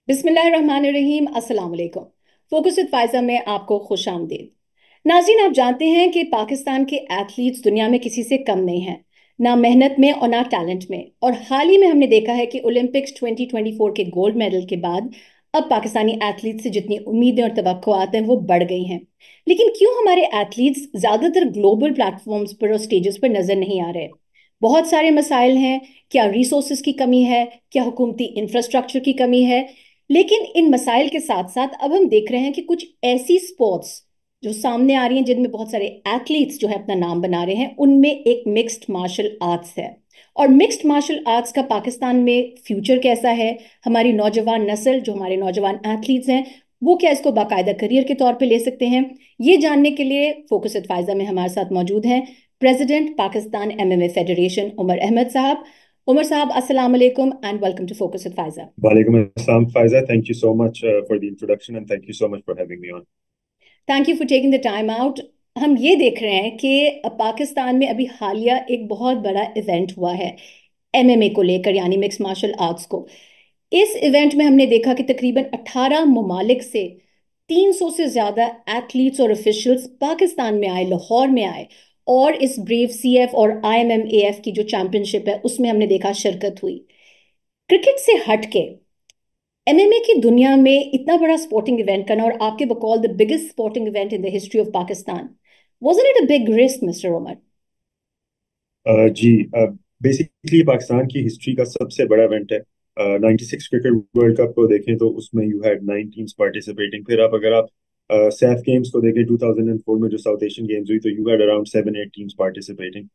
बिस्मिल्लाहिर्रहमानिर्रहीम अस्सलाम वालेकुम। फोकस विद फायजा में आपको खुश आमदीद। नाज़रीन, आप जानते हैं कि पाकिस्तान के एथलीट्स दुनिया में किसी से कम नहीं हैं, ना मेहनत में और ना टैलेंट में। और हाल ही में हमने देखा है कि ओलंपिक्स 2024 के गोल्ड मेडल के बाद अब पाकिस्तानी एथलीट्स से जितनी उम्मीदें और तवक्कुआत हैं वो बढ़ गई हैं। लेकिन क्यों हमारे एथलीट्स ज़्यादातर ग्लोबल प्लेटफॉर्म्स पर और स्टेजेस पर नजर नहीं आ रहे? बहुत सारे मसाइल हैं। क्या रिसोर्सेज की कमी है? क्या हुकूमती इंफ्रास्ट्रक्चर की कमी है? लेकिन इन मसाइल के साथ साथ अब हम देख रहे हैं कि कुछ ऐसी स्पोर्ट्स जो सामने आ रही हैं जिनमें बहुत सारे एथलीट्स जो है अपना नाम बना रहे हैं, उनमें एक मिक्स्ड मार्शल आर्ट्स है। और मिक्स्ड मार्शल आर्ट्स का पाकिस्तान में फ्यूचर कैसा है? हमारी नौजवान नस्ल, जो हमारे नौजवान एथलीट्स हैं, वो क्या इसको बाकायदा करियर के तौर पे ले सकते हैं? ये जानने के लिए फोकस विद फायजा में हमारे साथ मौजूद हैं president Pakistan MMA federation Umar Ahmad साहब। उमर साहब, अस्सलाम वालेकुम and welcome to focus with Faiza. Walaikum Assalam, Faiza. Thank you so much for the introduction and thank you so much for having me on. Thank you for taking the time out. हम ये देख रहे हैं कि पाकिस्तान में अभी हालिया एक बहुत बड़ा इवेंट हुआ है एमएमए को लेकर, यानी मिक्स मार्शल आर्ट्स को। इस इवेंट में हमने देखा कि तकरीबन 18 ममालिक से 300 से ज्यादा एथलीट्स और ऑफिशियल्स पाकिस्तान में आए, लाहौर में आए। और इस ब्रेव सीएफ और आईएमएमएएफ की जो चैंपियनशिप है उसमें हमने देखा शिरकत हुई। क्रिकेट से हटके एमएमए की दुनिया में इतना बड़ा स्पोर्टिंग इवेंट करना, और आपके बकौल the biggest sporting event in the history of Pakistan, wasn't it a big risk mister Umar? जी, बेसिकली पाकिस्तान की हिस्ट्री का सबसे बड़ा इवेंट है। 96 क्रिकेट वर्ल्ड कप को देखें तो उसमें यू हैड 9 टीम्स पार्टिसिपेटिंग। फिर आप अगर आप सैफ गेम्स को देखें 2004 में जो साउथ एशियन गेम्स हुई, तो you had around 7-8 teams participating.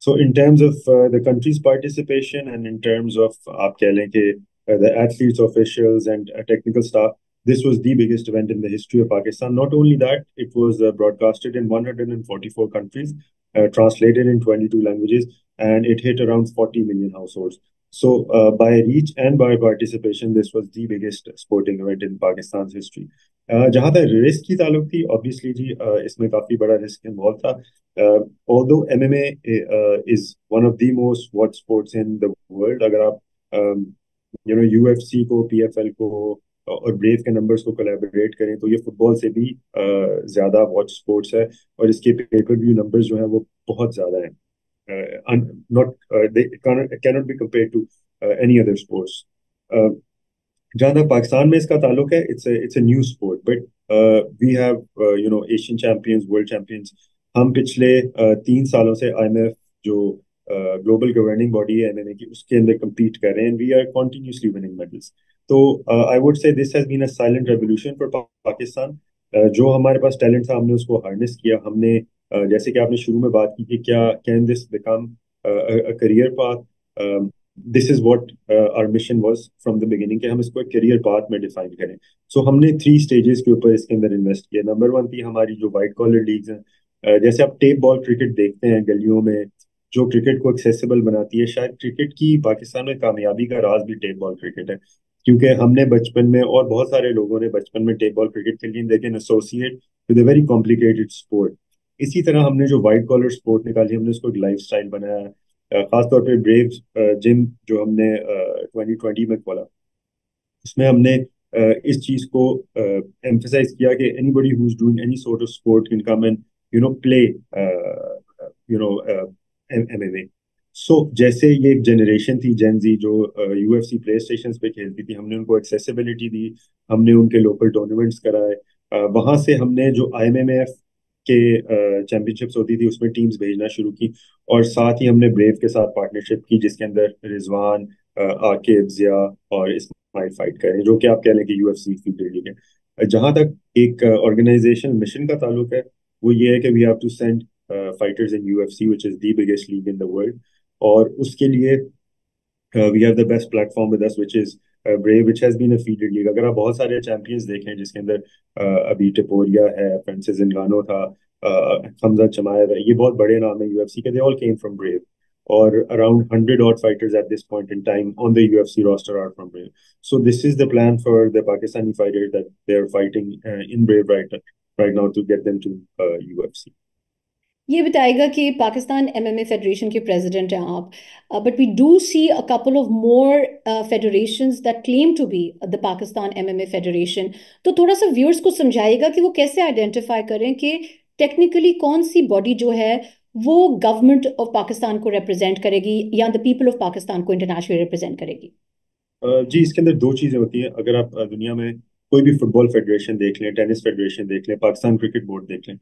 So in terms of the countries participation and in terms of आप कह लें कि the athletes, officials and technical staff, this was the biggest event in the history of Pakistan. Not only that, it was broadcasted in 144 countries, translated in 22 languages, and it hit around 40 million households. So, by reach and by participation, this was the biggest sporting event in Pakistan's history. जहाँ तक risk की ताल्लुक थी, obviously जी, इसमें काफी बड़ा risk involve था। Although MMA is one of the most watched sports in the world, अगर आप UFC को, PFL को और ब्रेव के नंबर्स को कोलैबोरेट करें तो ये फुटबॉल से भी ज्यादा वॉच स्पोर्ट्स है। और इसके पेपर व्यू नंबर्स जो है वो बहुत ज्यादा है। Not they cannot be compare to any other sports. जहाँ तक पाकिस्तान में इसका ताल्लुक है, it's a new sport, but we have Asian champions, world champions. हम पिछले 3 सालों से IMF, जो ग्लोबल गवर्निंग बॉडी है एमएमए की, उसके अंदर compete कर रहे हैं। We are continuously winning medals. तो I would say this has been a silent revolution for Pakistan. जो हमारे पास टैलेंट था हमने उसको हार्नेस किया। हमने जैसे कि आपने शुरू में बात की कि क्या can this become career path, this is what our mission was from the beginning, कि हम इसको एक करियर पाथ में डिफाइन करें। सो हमने 3 स्टेजेस के ऊपर इसके अंदर इन्वेस्ट किया। नंबर 1 थी हमारी जो वाइट कॉलर लीग्स हैं। जैसे आप टेप बॉल क्रिकेट देखते हैं गलियों में, जो क्रिकेट को एक्सेसिबल बनाती है, शायद क्रिकेट की पाकिस्तान में कामयाबी का राज भी टेप बॉल क्रिकेट है। क्योंकि हमने बचपन में, और बहुत सारे लोगों ने बचपन में टेप बॉल क्रिकेट खेली, लेकिन associate with a very complicated sport. इसी तरह हमने जो वाइट कॉलर स्पोर्ट निकाली, हमने उसको एक लाइफ स्टाइल बनाया है। खासतौर पे ब्रेव जिम जो हमने 2020 में खोला, उसमें हमने इस चीज को एम्फेसाइज किया कि anybody who is doing any sort of sport can come and play MMA. So जैसे ये एक जनरेशन थी जेन जी जो UFC प्ले स्टेशन पे खेलती थी, हमने उनको एक्सेसिबिलिटी दी। हमने उनके लोकल टूर्नामेंट्स कराए। वहां से हमने जो IMMAF के चैंपियनशिप्स होती थी उसमें टीम्स भेजना शुरू की। और साथ ही हमने ब्रेव के साथ पार्टनरशिप की, जिसके अंदर रिजवान, आकिब, जिया और इस्माइल फाइट करें, जो कि आप कह लें कि UFC फील्ड लीग है। जहां तक एक ऑर्गेनाइजेशन मिशन का ताल्लुक है, वो ये है कि we have to send fighters in UFC, which is the biggest league in the world. और उसके लिए we have the best platform with us, which is Brave, which has been a feeder league. अगर आप बहुत सारे champions देखें जिसके अंदर अभी टिपोरिया है, फ्रांसिस इंगानो था, हमजा चमायव है, ये बहुत बड़े नाम है UFC के, they all came from Brave. और around 100 odd fighters at this point in time on the UFC roster are from Brave. So this is the plan for the Pakistani fighters that they are fighting in Brave right now to get them to UFC. ये बताएगा कि Pakistan MMA federation के president हैं आप, but we do see a couple of more federations that claim to be the Pakistan MMA federation. तो थोड़ा सा viewers को समझाइएगा कि वो कैसे आइडेंटिफाई करें कि टेक्निकली कौन सी बॉडी जो है वो गवर्नमेंट ऑफ पाकिस्तान को रिप्रेजेंट करेगी या द पीपल ऑफ पाकिस्तान को इंटरनेशनली रिप्रेजेंट करेगी। जी, इसके अंदर दो चीजें होती हैं। अगर आप दुनिया में कोई भी फुटबॉल फेडरेशन देख लें, टेनिस फेडरेशन देख लें, पाकिस्तान क्रिकेट बोर्ड देख लें,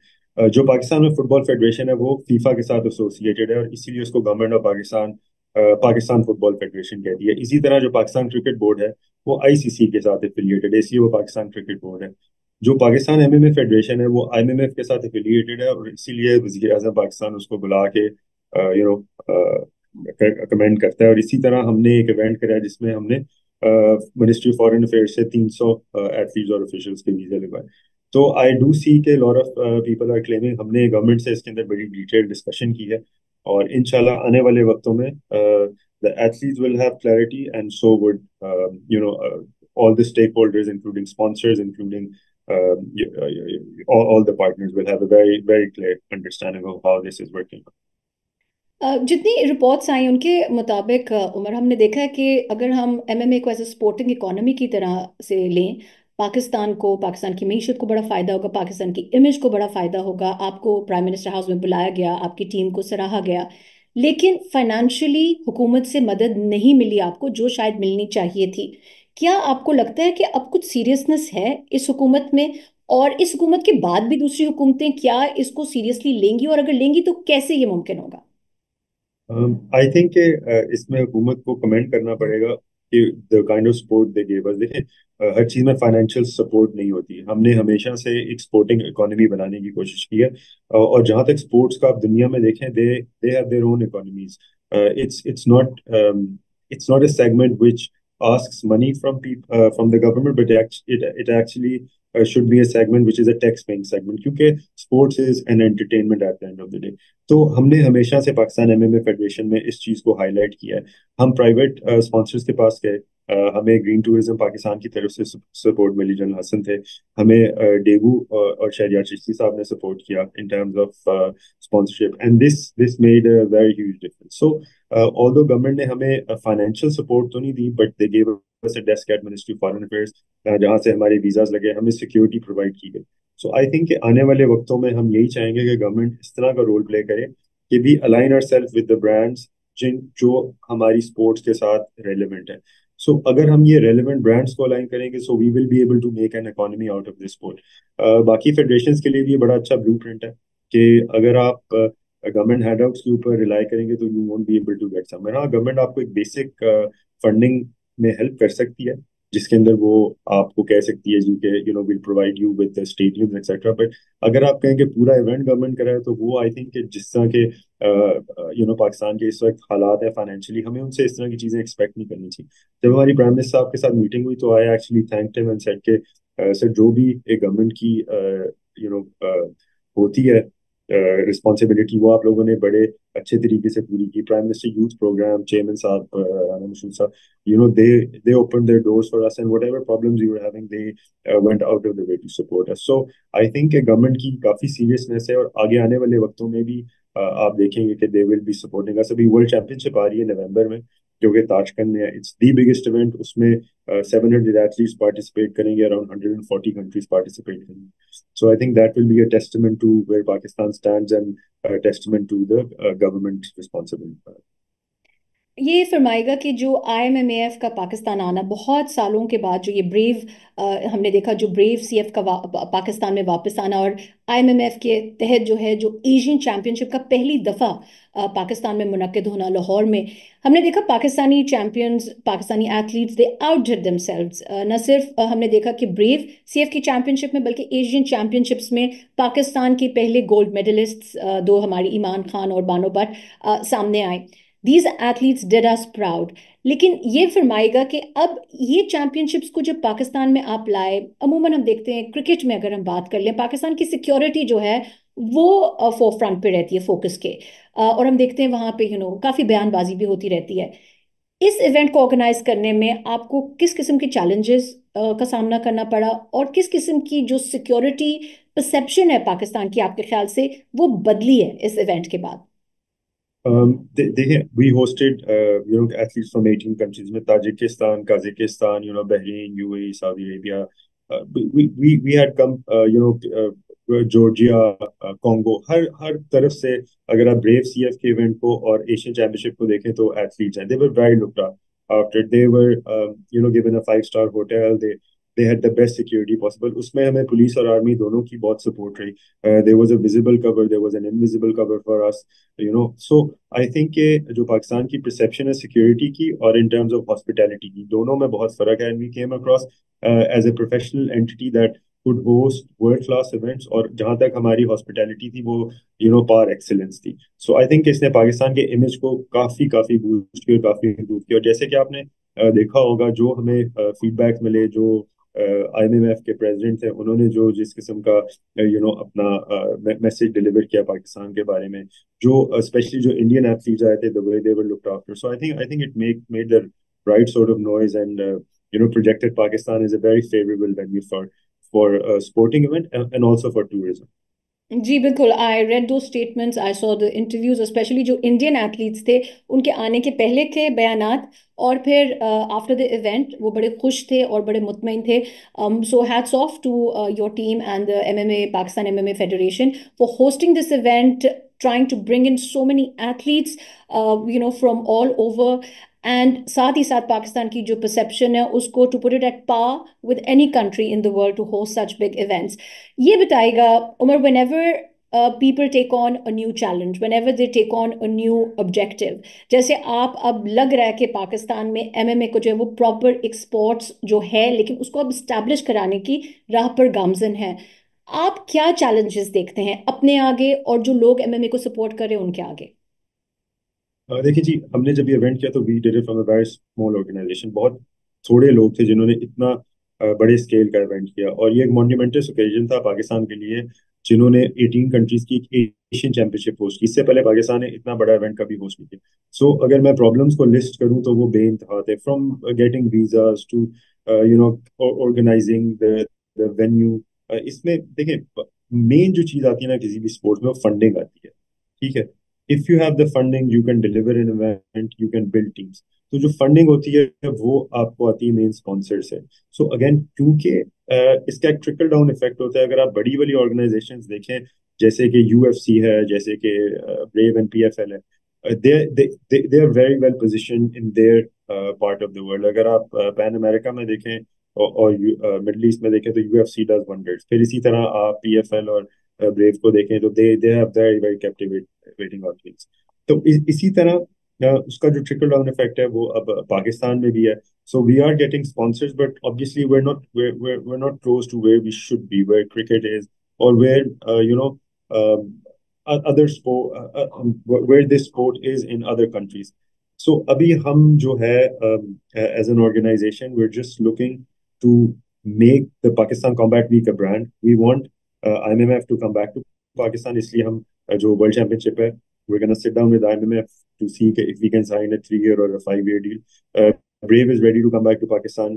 जो पाकिस्तान में फुटबॉल फेडरेशन है वो फीफा के साथ एसोसिएटेड है और इसीलिए उसको government of Pakistan Pakistan football federation कहती है। इसी तरह जो पाकिस्तान क्रिकेट बोर्ड है वो आईसीसी के साथ एफिलिएटेड है, इसलिए वो पाकिस्तान क्रिकेट बोर्ड है। जो पाकिस्तान एमएमए फेडरेशन है वो आईएमएफ के साथ एफिलिएटेड है और इसीलिए वजीर आजम पाकिस्तान उसको बुला के यू नो कमेंट करता है। और इसी तरह हमने एक इवेंट कराया जिसमें हमने मिनिस्ट्री ऑफ फॉरेन अफेयर्स से 300 एथलीट्स और ऑफिशियल्स के वीजा लगवाए। तो आई do see a lot of people are claiming, हमने गवर्नमेंट से इसके अंदर बड़ी डिटेल डिस्कशन की है और इंशाल्लाह आने वाले वक्तों में the athletes will have clarity and so would you know all the stakeholders, including sponsors, including all the partners, will have a very clear understanding of how this is working. जितनी reports आई उनके मुताबिक उमर, हमने देखा है कि अगर हम MMA को एज ए स्पोर्टिंग इकोनॉमी की तरह से लें, पाकिस्तान को, पाकिस्तान की मीशत को बड़ा फायदा होगा, पाकिस्तान की इमेज को बड़ा फायदा होगा। आपको प्राइम मिनिस्टर हाउस में बुलाया गया, आपकी टीम को सराहा गया, लेकिन फाइनेंशियली हुकूमत से मदद नहीं मिली आपको जो शायद मिलनी चाहिए थी। क्या आपको लगता है कि अब कुछ सीरियसनेस है इस हुकूमत में, और इस हुकूमत के बाद भी दूसरी हुकूमतें क्या इसको सीरियसली लेंगी, और अगर लेंगी तो कैसे ये मुमकिन होगा? आई थिंक इसमें हुकूमत को कमेंट करना पड़ेगा कि the kind of support they give us. देखें, हर चीज में फाइनेंशियल सपोर्ट नहीं होती। हमने हमेशा से एक स्पोर्टिंग इकोनॉमी बनाने की कोशिश की है और जहां तक स्पोर्ट्स का आप दुनिया में देखें, they they have their own economies. It's not a segment which asks money from the government, but it actually should be a segment which is a tax-paying segment, क्योंकि sports is an entertainment at the end of the day। तो हमने हमेशा से Pakistan MMA federation में इस चीज को highlight किया है। हम प्राइवेट स्पॉन्सर्स के पास गए, हमें ग्रीन टूरिज्म पाकिस्तान की तरफ से सपोर्ट मिली, जनरल हसन थे। हमें डेगू और शहरियार चिश्ती साहब ने सपोर्ट किया in terms of sponsorship, and this made a very huge difference. So although government ने हमें फाइनेंशियल सपोर्ट तो नहीं दी, but they gave us a desk at ministry of foreign affairs, जहाँ से हमारे वीजाज लगे, हमें सिक्योरिटी प्रोवाइड की गई। सो आई थिंक आने वाले वक्तों में हम यही चाहेंगे कि गवर्नमेंट इस तरह का रोल प्ले करे कि we align ourselves with the brands जिन जो हमारी स्पोर्ट्स के साथ रेलेवेंट है। सो अगर हम ये रेलेवेंट ब्रांड्स को अलाइन करेंगे, so we will be able to make an economy out of this sport. बाकी फेडरेशंस के लिए भी ये बड़ा अच्छा ब्लूप्रिंट है कि अगर आप गवर्नमेंट हैंडआउट्स के ऊपर रिलाई करेंगे तो you won't be able to get somewhere. हाँ, गवर्नमेंट आपको एक बेसिक फंडिंग में हेल्प कर सकती है, जिसके अंदर वो आपको कह सकती है जी कि will provide you with stadium etcetera. But अगर आप कहें कि पूरा इवेंट गवर्नमेंट कराए, तो वो आई थिंक कि जिस तरह के पाकिस्तान के इस वक्त हालात है फाइनेंशियली, हमें उनसे इस तरह की चीजें एक्सपेक्ट नहीं करनी चाहिए। जब हमारी प्राइम मिनिस्टर साहब के साथ मीटिंग हुई तो I actually thanked him and said के सर, जो भी एक गवर्नमेंट की यू नो होती है रिस्पॉन्सिबिलिटी, वो आप लोगों ने बड़े अच्छे तरीके से पूरी की। Prime minister youth program chairman साहब राना मसूद साहब, they opened their doors for us, and whatever problems we were having, they went out of the way to support us. So I think government की काफी सीरियसनेस है और आगे आने वाले वक्तों में भी आप देखेंगे कि they will be supporting us. अभी वर्ल्ड चैंपियनशिप आ रही है नवंबर में, जो कि ताशकंद में है। It's the biggest event. उसमें 700 एथलीट्स पार्टिसिपेट करेंगे, अराउंड 140 कंट्रीज पार्टिसिपेट करेंगे। So I think that will be a testament to where Pakistan stands and a testament to the government responsibility। ये फरमाएगा कि जो आईएमएमएएफ का पाकिस्तान आना बहुत सालों के बाद, जो ये ब्रेव हमने देखा, जो ब्रेव सीएफ का पाकिस्तान में वापस आना, और आईएमएमएफ के तहत जो है जो एशियन चैंपियनशिप का पहली दफ़ा पाकिस्तान में मुनक्किद होना लाहौर में, हमने देखा पाकिस्तानी चैंपियंस, पाकिस्तानी एथलीट्स, दे आउटडिड देमसेल्व्स। न सिर्फ हमने देखा कि ब्रेव सीएफ की चैंपियनशिप में, बल्कि एशियन चैंपियनशिप्स में पाकिस्तान के पहले गोल्ड मेडलिस्ट दो हमारी ईमान खान और बानो भट्ट सामने आए। These athletes did us proud. लेकिन ये फरमाएगा कि अब ये चैंपियनशिप्स को जब पाकिस्तान में आप लाए, अमूमन हम देखते हैं क्रिकेट में अगर हम बात कर लें, पाकिस्तान की सिक्योरिटी जो है वो फोर फ्रंट पे रहती है फोकस के, और हम देखते हैं वहां पे काफी बयानबाजी भी होती रहती है। इस इवेंट को ऑर्गेनाइज करने में आपको किस किस्म के चैलेंजेस का सामना करना पड़ा, और किस किस्म की जो सिक्योरिटी परसेप्शन है पाकिस्तान की आपके ख्याल से वो बदली है इस इवेंट के बाद? We hosted, athletes from 18 countries, with Tajikistan, Kazakhstan, Bahrain, UAE, Saudi Arabia. We had come, Georgia, Congo, हर तरफ से अगर आप ब्रेव सीएफ के इवेंट को और एशियन चैंपियनशिप को देखें तो एथलीट्स हैं. They were very looked after. They were, given a five-star hotel. They had the best security possible. उसमें हमें पुलिस और आर्मी दोनों की बहुत सपोर्ट रही. There was a visible cover, there was an invisible cover for us. So I think कि जो पाकिस्तान की परसेप्शन है सिक्योरिटी की और इन टर्म्स ऑफ हॉस्पिटैलिटी की, दोनों में बहुत फर्क है. And we came across as a professional entity that could host world class events, और जहां तक हमारी हॉस्पिटैलिटी थी वो पार एक्सीलेंस थी. सो आई थिंक इसने पाकिस्तान के इमेज को काफी काफी बूस्ट किया, काफी इम्प्रूव किया. और जैसे कि आपने देखा होगा, जो हमें फीडबैक मिले, जो आईएमएफ के प्रेसिडेंट थे, उन्होंने जो जिस किस्म का अपना मैसेज डिलीवर किया पाकिस्तान के बारे में, जो स्पेशली जो इंडियन एथलीट्स आए थे, the way they were looked after. So I think it made the right sort of noise, and projected Pakistan is a very favorable venue for a sporting event, and also for tourism. जी बिल्कुल, I read दो statements, I saw the interviews, specially जो Indian athletes थे उनके आने के पहले के बयानात, और फिर आफ्टर द इवेंट वो बड़े खुश थे और बड़े मुतमईन थे. So hats off to your team and the MMA, Pakistan MMA federation, for hosting this event, trying to bring in so many athletes from all over, and साथ ही साथ पाकिस्तान की जो परसेप्शन है उसको to put it at par with any country in the world to host such big events. ये बताएगा Umar, whenever people take on a new challenge, whenever they take on a new objective, जैसे आप अब लग रहा है कि पाकिस्तान में एमएमए को जो है वो प्रॉपर एक स्पोर्ट्स जो है लेकिन उसको अब स्टैब्लिश कराने की राह पर गामजन है, आप क्या चैलेंजेस देखते हैं अपने आगे और जो लोग एमएमए को सपोर्ट कर रहे हैं उनके आगे? देखिए जी, हमने जब ये इवेंट किया तो we did it from a very small organization. बहुत थोड़े लोग थे जिन्होंने इतना बड़े स्केल का इवेंट किया, और ये एक मॉन्यूमेंटस ओकेजन था पाकिस्तान के लिए, जिन्होंने 18 कंट्रीज की एक एशियन चैंपियनशिप होस्ट की. इससे पहले पाकिस्तान ने इतना बड़ा इवेंट कभी होस्ट नहीं किया. सो अगर मैं प्रॉब्लम्स को लिस्ट करूं तो वो बेइंतहा थे, from getting visas to organizing the venue. इसमें देखिए, मेन जो चीज आती है ना किसी भी स्पोर्ट्स में, वो फंडिंग आती है. ठीक है, if you have the funding you can deliver an event, you can build teams. तो जो फंडिंग होती है वो आपको आती है मेन स्पॉन्सर से. सो अगेन, क्योंकि इसका एक ट्रिकल डाउन इफेक्ट होता है. अगर आप बड़ी वाली ऑर्गेनाइजेशंस देखें, जैसे कि यूएफसी है, जैसे कि ब्रेव एंड पीएफएल है, they are very well position in their part of the world. अगर आप पैन अमेरिका में देखें और मिडल ईस्ट में देखें तो यूएफसी डज वंडर्स. फिर इसी तरह आप पीएफएल और ब्रेव को देखें तो they have very very captivating audience. तो इसी तरह उसका जो ट्रिकल डाउन इफेक्ट है वो अब पाकिस्तान में भी है. So we are getting sponsors, but obviously we're not close to where we should be, where cricket is, or where other sport, where this sport is in other countries. So अभी हम जो है, as an organization, we're just looking to make the Pakistan Combat Week a brand. We want IMMF to come back to Pakistan. इसलिए हम जो world championship है, we're going to sit down with IMMF to see if we can sign a 3-year or a 5-year deal. Brave is ready to come back to Pakistan,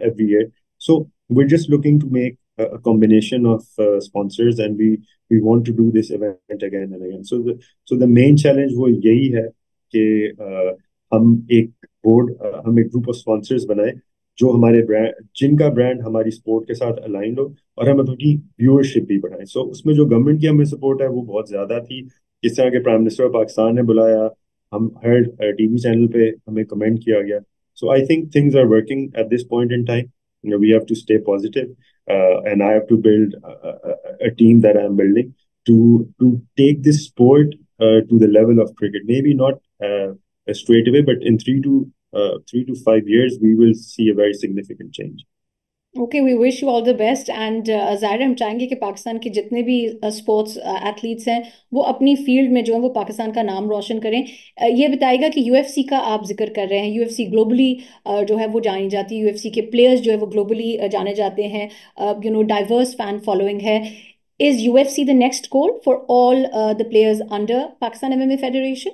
every year. So we're just looking to make a combination of sponsors, and we want to do this event again and again. So the main challenge वो यही है कि हम एक group of sponsors बनाए जो हमारे brand, जिनका ब्रांड हमारी स्पोर्ट के साथ अलाइंड हो, और हम अपनी व्यूअरशिप भी बढ़ाएं. सो उसमें जो गवर्नमेंट की हमें सपोर्ट है वो बहुत ज्यादा थी. इस तरह के प्राइम मिनिस्टर ऑफ पाकिस्तान ने बुलाया, हम हर टीवी चैनल पे हमें कमेंट किया गया. So I think things are working at this point in time. We have to stay positive, and I have to build a team that I'm building to take this sport to the level of cricket. Maybe not straight away, but in 3 to 5 years, we will see a very significant change. Okay, we wish you all the best. And ज़ाहिर हम चाहेंगे कि पाकिस्तान के जितने भी sports athletes हैं वो अपनी फील्ड में जो है वो पाकिस्तान का नाम रोशन करें. ये बताएगा कि यूएफसी का आप जिक्र कर रहे हैं, यूएफसी ग्लोबली जो है वो जानी जाती है, यूएफसी के प्लेयर्स जो है वो ग्लोबली जाने जाते हैं, डाइवर्स फैन फॉलोइंग है. Is UFC the next goal for all the players under Pakistan MMA federation?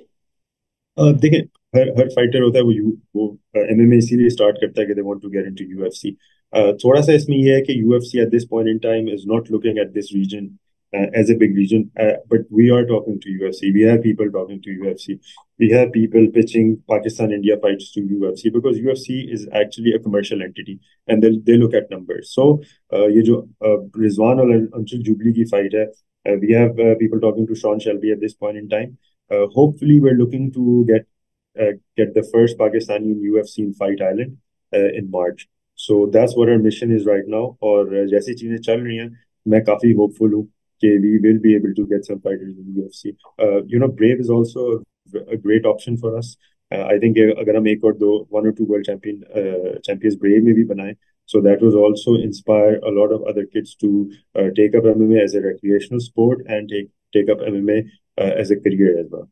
देखिए, हर हर फाइटर होता है वो एमएमए इसीलिए स्टार्ट करता है कि they want to get into UFC. थोड़ा सा इसमें ये है कि UFC at this point in time is not looking at this region as a big region, but we are talking to UFC. We have people talking to UFC. We have people pitching Pakistan India fights to UFC because UFC is actually a commercial entity and they look at numbers. So ये जो Rizwan और Anshul Jubli की fight है, we have people talking to Sean Shelby at this point in time. Hopefully, we're looking to get the first Pakistani in UFC in Fight Island in March. So that's what our mission is right now. और जैसी चीजें चल रही हैं, मैं काफी hopeful हूँ कि we will be able to get some fighters in UFC. Brave is also a great option for us. I think अगर हम एक और दो one or two world champions Brave में भी बनाए, so that will also inspire a lot of other kids to take up MMA as a recreational sport and take up MMA as a career as well.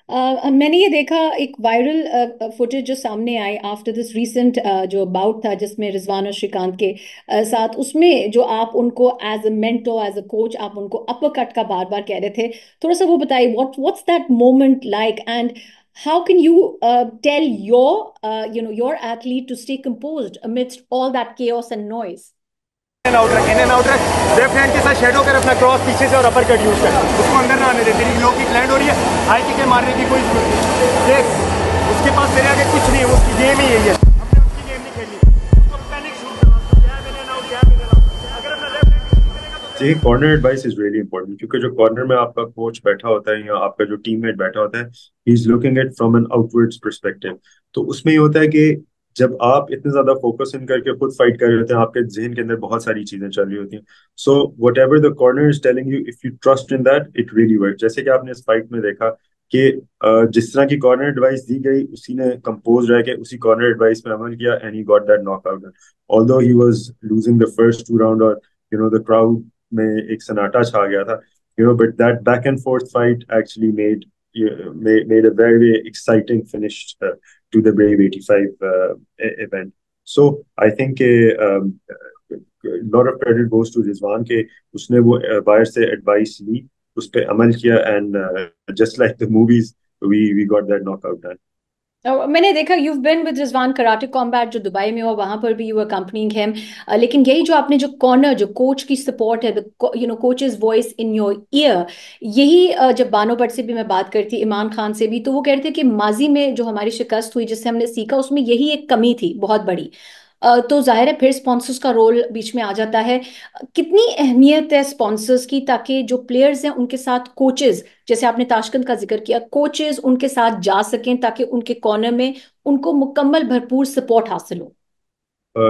मैंने ये देखा एक viral footage जो सामने आई after this recent जो bought था जिसमें रिजवान और श्रीकांत के साथ, उसमें जो आप उनको as a mentor as a coach आप उनको अपर कट का बार बार कह रहे थे, थोड़ा सा वो बताइए what's that moment like and how can you tell your athlete to stay composed amidst all that chaos and noise? In and out रख, लेफ्ट हैंड के साथ शेडो कर अपना क्रॉस पीछे से और अपर कट यूज कर, उसको अंदर ना आने दे, तेरी लो किक लैंड हो रही है, हाई किक मारने की कोई जरूरत नहीं, देख उसके पास तेरे आगे कुछ नहीं है, उसकी गेम ही यही है, हमने उसकी गेम नहीं खेली, उसको पैनिक शूट करना, jab in and out, jab in and out, अगर अपना लेफ्ट हैंड करेगा तो देखिए, corner advice is really important क्योंकि जो कॉर्नर में आपका कोच बैठा होता है या आपका जो टीममेट बैठा होता है, he is looking at from an outwards perspective. तो उसमें ये होता है कि जब आप इतने ज्यादा फोकस इन करके खुद फाइट कर रहे होते हैं, आपके जहन के अंदर बहुत सारी चीजें चल रही होती हैं। So what ever the corner is telling you, if you trust in that, it really work. जैसे कि आपने इस फाइट में देखा कि जिस तरह की कॉर्नर एडवाइस दी गई, उसी ने कंपोज रह के उसी कॉर्नर एडवाइस पे अमल किया and he got that knockout. Although he was losing the first two round और द क्राउड में एक सन्नाटा छा गया था, but that back and forth fight actually made a very exciting finish to the Brave 85 event. So I think a lot of credit goes to Rizwan के उसने वो बाहर से एडवाइस ली, उस पे अमल किया and just like the movies, we got that knockout done. मैंने देखा you been with Rizwan karate combat जो दुबई में हुआ, वहां पर भी यू अकम्पनिंग हिम, लेकिन यही जो आपने जो कॉर्नर जो कोच की सपोर्ट है, coaches voice in your year, यही जब बानो भट्ट से भी मैं बात करती, इमरान खान से भी, तो वो कहते थे कि माजी में जो हमारी शिकस्त हुई जिससे हमने सीखा उसमें यही एक कमी थी बहुत बड़ी। तो जाहिर है फिर स्पॉन्सर्स का रोल बीच में आ जाता है। कितनी अहमियत है स्पॉन्सर्स की ताकि जो प्लेयर्स हैं उनके साथ कोचेस, जैसे आपने ताशकंद का जिक्र किया, कोचेस उनके साथ जा सकें ताकि उनके कॉर्नर में उनको मुकम्मल भरपूर सपोर्ट हासिल हो?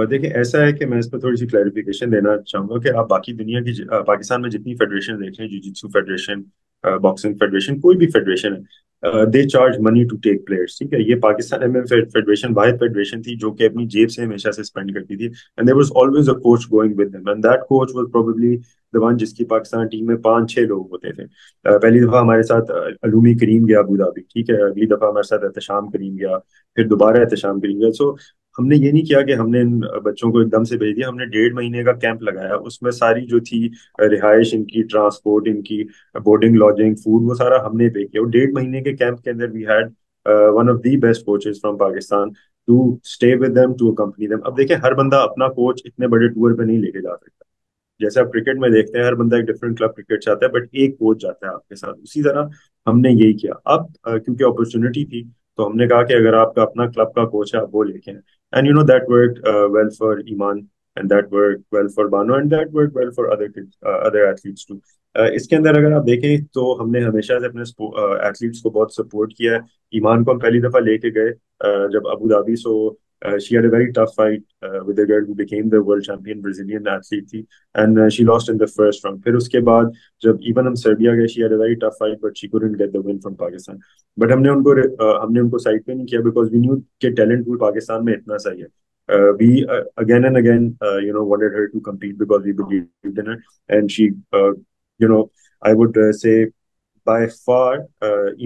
देखिए, ऐसा है कि मैं इस पर थोड़ी सी क्लैरिफिकेशन देना चाहूंगा कि आप बाकी दुनिया की पाकिस्तान में जितनी फेडरेशन देख रहे हैं, जिजित्सु फेडरेशन, बॉक्सिंग फेडरेशन, कोई भी फेडरेशन है, they charge money to take players. ठीक है, ये पाकिस्तान एमएम फेडरेशन वाहिद फेडरेशन थी जो कि अपनी जेब से हमेशा से स्पेंड करती थी, and there was always a coach going with them, and that coach was probably the one जिसकी पाकिस्तान टीम में 5-6 लोग होते थे। पहली दफा हमारे साथ अलूमी करीम गया अबू धाबी, ठीक है, अगली दफा हमारे साथ एहतशाम करीम गया, फिर दोबारा एहतशाम करीम गया। सो हमने ये नहीं किया कि हमने इन बच्चों को एकदम से भेज दिया, हमने 1.5 महीने का कैंप लगाया, उसमें सारी जो थी रिहाइश इनकी, ट्रांसपोर्ट इनकी, बोर्डिंग, लॉजिंग, फूड, वो सारा हमने पे किया। और 1.5 महीने के कैंप के अंदर we had one of the best coaches from Pakistan to stay with them, to accompany them. अब देखिए, हर बंदा अपना कोच इतने बड़े टूर पे नहीं लेके जा सकता। जैसे आप क्रिकेट में देखते हैं, हर बंदा एक डिफरेंट क्लब क्रिकेट चाहता है, बट एक कोच जाता है आपके साथ, उसी तरह हमने यही किया। अब क्योंकि अपॉर्चुनिटी थी, तो हमने कहा कि अगर आपका अपना क्लब का कोच है, आप वो लेके आए। And that work well for Iman, and that work well for Bano, and that work well for other athletes too. इसके अंदर अगर आप देखें तो हमने हमेशा से अपने एथलीट्स को बहुत सपोर्ट किया है। ईमान को हम पहली दफा लेके गए जब Abu Dhabi, so she had a very tough fight with a girl who became the world champion Brazilian athlete थी, and she lost in the first round. फिर उसके बाद जब इवन हम सर्बिया गए, she had a very tough fight but she couldn't get the win from Pakistan. But हमने उनको side पे नहीं किया because we knew कि talent pool पाकिस्तान में इतना सही है. We again and again wanted her to compete because we believed in her, and she I would say by far,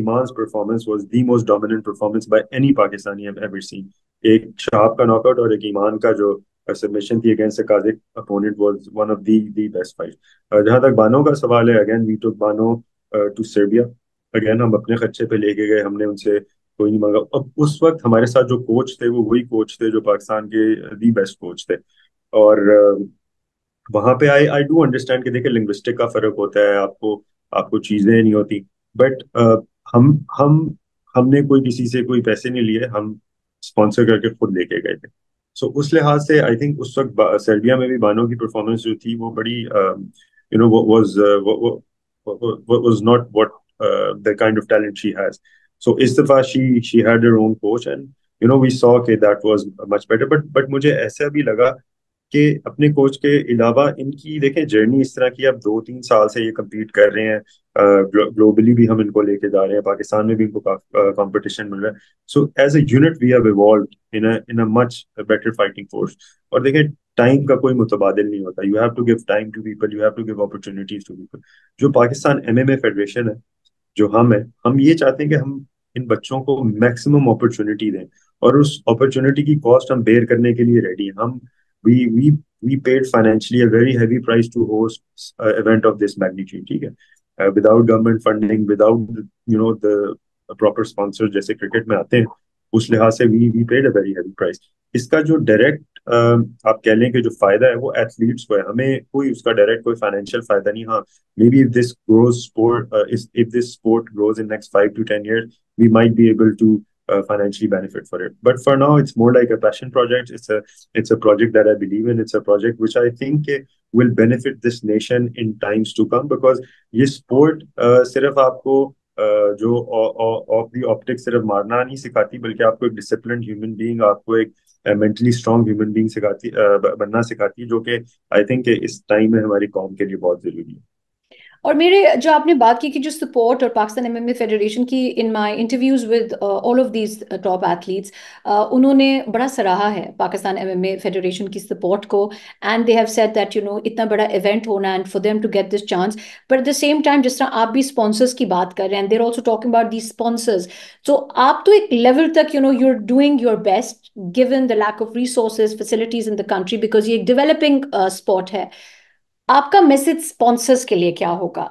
Iman's performance was the most dominant performance by any Pakistani I've ever seen. एक शाहब का knockout और एक ईमान का जो submission थी against a Kazakh opponent was one of the best fight. जहां तक बानो का सवाल है, again we took Bano to Serbia. Again हम अपने खर्चे पे लेके गए, हमने उनसे कोई नहीं मांगा। अब उस वक्त हमारे साथ जो कोच थे वो वही कोच थे जो पाकिस्तान के दी बेस्ट कोच थे। और वहां पे आई आई डू अंडरस्टैंड कि देखिए लिंग्विस्टिक का फर्क होता है, आपको आपको चीजें नहीं होती, बट हम हम हमने कोई किसी से कोई पैसे नहीं लिए, हम स्पॉन्सर करके खुद लेके गए थे। सो उस लिहाज से आई थिंक उस वक्त सर्बिया में भी बानो की परफॉर्मेंस जो थी वो बड़ी was was not what the kind of talent she has. So इस दफा she had her own coach and we saw के that was much better, but मुझे ऐसा भी लगा कि अपने कोच के अलावा इनकी देखें जर्नी इस तरह की, अब 2-3 साल से ये कम्पीट कर रहे हैं, ग्लोबली भी हम इनको लेके जा रहे हैं, पाकिस्तान में भी इनको कंपटीशन मिल रहा है। So as a unit we have evolved in a much better fighting force. और देखें टाइम का कोई मुतबादिल नहीं होता, you have to give time to people, you have to give opportunities to people. जो पाकिस्तान एमएमए फेडरेशन है, जो हम ये चाहते हैं कि हम इन बच्चों को मैक्सिमम अपॉर्चुनिटी दें, और उस अपॉर्चुनिटी की कॉस्ट हम बेयर करने के लिए रेडी हैं। हम we we we paid financially a very heavy price to host an event of this magnitude, ठीक है, without government funding, without the proper sponsors जैसे क्रिकेट में आते हैं, उस लिहाज से we paid a very heavy price। इसका जो डायरेक्ट आप कह लें कि जो फायदा है वो एथलीट्स को है, हमें कोई उसका डायरेक्ट कोई फाइनेंशियल फायदा नहीं। हाँ, may be if this sport grows in next 5 to 10 years, we might be able to financially benefit for it, but for now it's more like a passion project. It's a project that I believe in. It's a project which I think will benefit this nation in times to come, because ये sport सिर्फ आपको जो of the optic सिर्फ मारना नहीं सिखाती, बल्कि आपको एक डिसिप्लिन्ड ह्यूमन बीइंग, आपको एक मेंटली स्ट्रांग ह्यूमन बीइंग सिखाती, बनना सिखाती है, जो कि आई थिंक इस टाइम में हमारी कौम के लिए बहुत जरूरी है। और मेरे जो आपने बात की कि जो सपोर्ट और पाकिस्तान एमएमए फेडरेशन की, in my interviews with all of these top athletes, उन्होंने बड़ा सराहा है पाकिस्तान एमएमए फेडरेशन की सपोर्ट को, and they have said that इतना बड़ा इवेंट होना and for them to get this chance, but at the same time जिस तरह आप भी स्पॉन्सर्स की बात कर रहे हैं, there also talking about these sponsors, तो आप तो एक लेवल तक you are doing your best given the lack of resources facilities in the country, because ये एक डेवलपिंग स्पॉट है। आपका मैसेज स्पॉन्सर्स के लिए क्या होगा?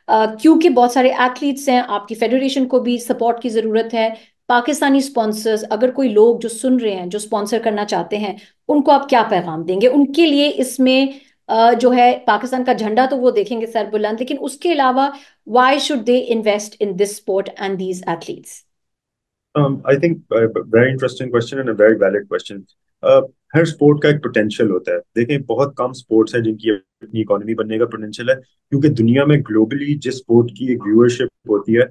क्योंकि बहुत सारे एथलीट्स हैं, आपकी फेडरेशन को भी सपोर्ट की जरूरत है। पाकिस्तानी स्पॉन्सर्स, अगर कोई लोग जो सुन रहे हैं जो स्पॉन्सर करना चाहते हैं, उनको आप क्या पैगाम देंगे उनके लिए? इसमें जो है पाकिस्तान का झंडा तो वो देखेंगे सर बुलंद, लेकिन उसके अलावा why should they invest in this sport and these athletes? I think very interesting question and a very valid question. Her sport का एक पोटेंशियल होता है। देखें बहुत कम स्पोर्ट्स हैं जिनकी अपनी इकोनॉमी बनने का पोटेंशियल है, क्योंकि दुनिया में ग्लोबली जिस स्पोर्ट की एक व्यूअरशिप होती है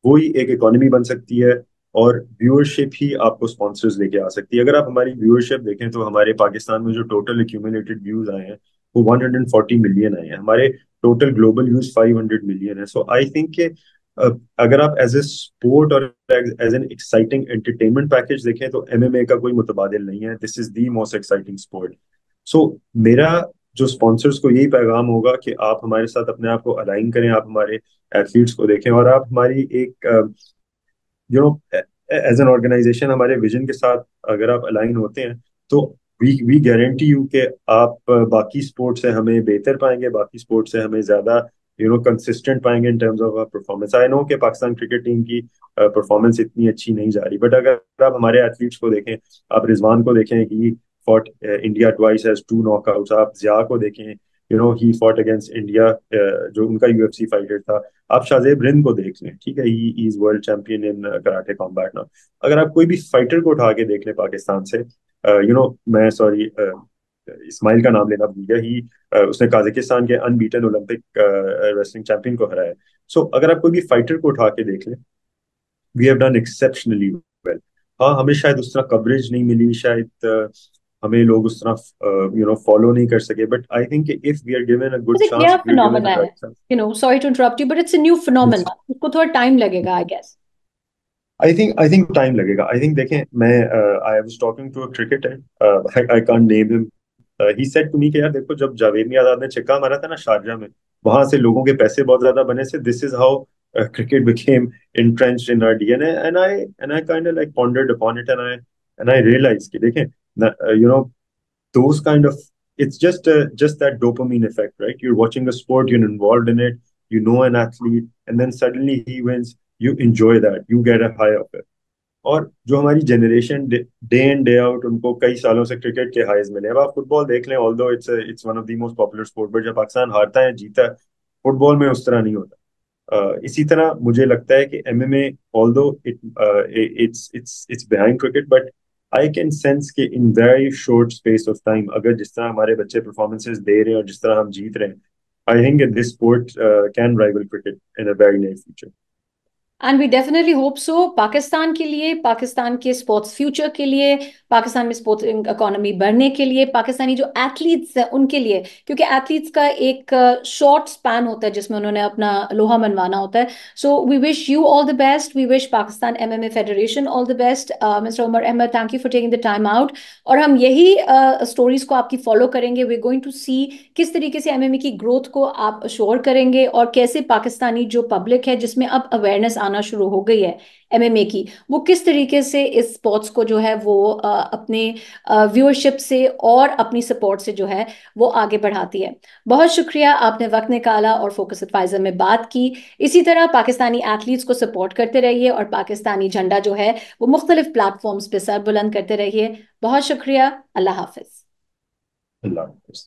वो ही एक इकोनॉमी बन सकती है, और व्यूअरशिप ही आपको स्पॉन्सर्स लेके आ सकती है। अगर आप हमारी व्यूअरशिप देखें तो हमारे पाकिस्तान में जो टोटल एक्यूमुलेटेड व्यूज आए हैं वो 140 मिलियन आए हैं, हमारे टोटल ग्लोबल व्यूज 500 मिलियन है। सो आई थिंक अगर आप एज ए स्पोर्ट और as an exciting entertainment package देखें तो एमएमए का कोई मुतबादिल नहीं है। This is the most exciting sport. So मेरा जो स्पॉन्सर्स को यही पैगाम होगा कि आप हमारे साथ अपने आप को अलाइन करें, आप हमारे एथलीट्स को देखें, और आप हमारी एक एज एन ऑर्गेनाइजेशन हमारे विजन के साथ अगर आप अलाइन होते हैं तो वी गारंटी यू कि आप बाकी स्पोर्ट्स से हमें बेहतर पाएंगे, बाकी स्पोर्ट्स से हमें ज्यादा कंसिस्टेंट पाएंगे इन terms of performance. I know कि पाकिस्तान क्रिकेट टीम की परफॉर्मेंस इतनी अच्छी नहीं जा रही, बट अगर आप हमारे एथलीट्स को देखें, आप रिजवान को देखें, he fought India twice, has 2 knockouts. आप जिया को देखें, ही फॉट अगेंस्ट इंडिया, जो उनका यूएफसी फाइटर था। आप शाहजेब रिंद को देख लें, ठीक है, he is world champion in karate combat now. अगर आप कोई भी फाइटर को उठा के देख लें पाकिस्तान से, मैं सॉरी इस्माइल का नाम लेना भूल गया, ही उसने काजाकिस्तान के अनबीटन ओलंपिक रेसलिंग चैंपियन को हराया। सो अगर आप कोई भी फाइटर को उठा के देख लें, we have done exceptionally well. हाँ, हमें शायद उस तरह कवरेज नहीं मिली, शायद हमें लोग उस तरह फॉलो नहीं कर सके, but I think if we are given a good एक चांस, नया if we are given phenomena the है, right chance. Sorry to interrupt you, but it's a new phenomena, उसको थोड़ा टाइम लगेगा I guess. I think time लगेगा। I think देखें, मैं I was talking to a cricketer, I can't name him, he said to me कि यार देखो, जब जावेद मियां आजाद ने छक्का मारा था ना शारजा में, वहां से लोगों के पैसे बहुत ज्यादा बने से, this is how cricket became entrenched in our DNA, and I kind of like pondered upon it, and I realized कि देखें, those kind of, it's just that dopamine effect, right? You're watching a sport, you're involved in it, you know an athlete, and then suddenly he wins, you enjoy that, you get a high of it. और जो हमारी generation day in day out उनको कई सालों से cricket के highs मिले। अब आप फुटबॉल देख लें, although it's one of the most popular sport, but जब पाकिस्तान हारता है जीता है, फुटबॉल में उस तरह नहीं होता। इसी तरह मुझे लगता है कि MMA although it's behind cricket, but I can sense कि in very short space of time अगर जिस तरह हमारे बच्चे परफॉर्मेंसेज दे रहे हैं और जिस तरह हम जीत रहे हैं, I think this sport can rival cricket in a very near future. And we definitely hope so, Pakistan के लिए, पाकिस्तान के स्पोर्ट्स फ्यूचर के लिए, पाकिस्तान में स्पोर्ट्स इकोनॉमी बढ़ने के लिए, पाकिस्तानी जो एथलीट्स हैं उनके लिए, क्योंकि एथलीट्स का एक शॉर्ट स्पैन होता है जिसमें उन्होंने अपना लोहा मनवाना होता है। So we wish you all the best, we wish Pakistan MMA federation all the best. Mister Umar Ahmad, thank you for taking the time out, और हम यही स्टोरीज को आपकी फॉलो करेंगे। वी गोइंग टू सी किस तरीके से एमएमए की ग्रोथ को आप अश्योर करेंगे, और कैसे पाकिस्तानी जो पब्लिक है जिसमें अब अवेयरनेस आना शुरू हो गई है एमएमए की, वो किस तरीके से इस स्पोर्ट्स को जो है वो अपने व्यूअरशिप से और अपनी सपोर्ट से जो है वो आगे बढ़ाती है। बहुत शुक्रिया, आपने वक्त निकाला और फोकस एडवाइजर में बात की। इसी तरह पाकिस्तानी एथलीट्स को सपोर्ट करते रहिए और पाकिस्तानी झंडा जो है वो मुख्तलिफ प्लेटफॉर्म्स पे सर बुलंद करते रहिए। बहुत शुक्रिया, अल्लाह हाफिज। अल्लाह हाफ़िज़।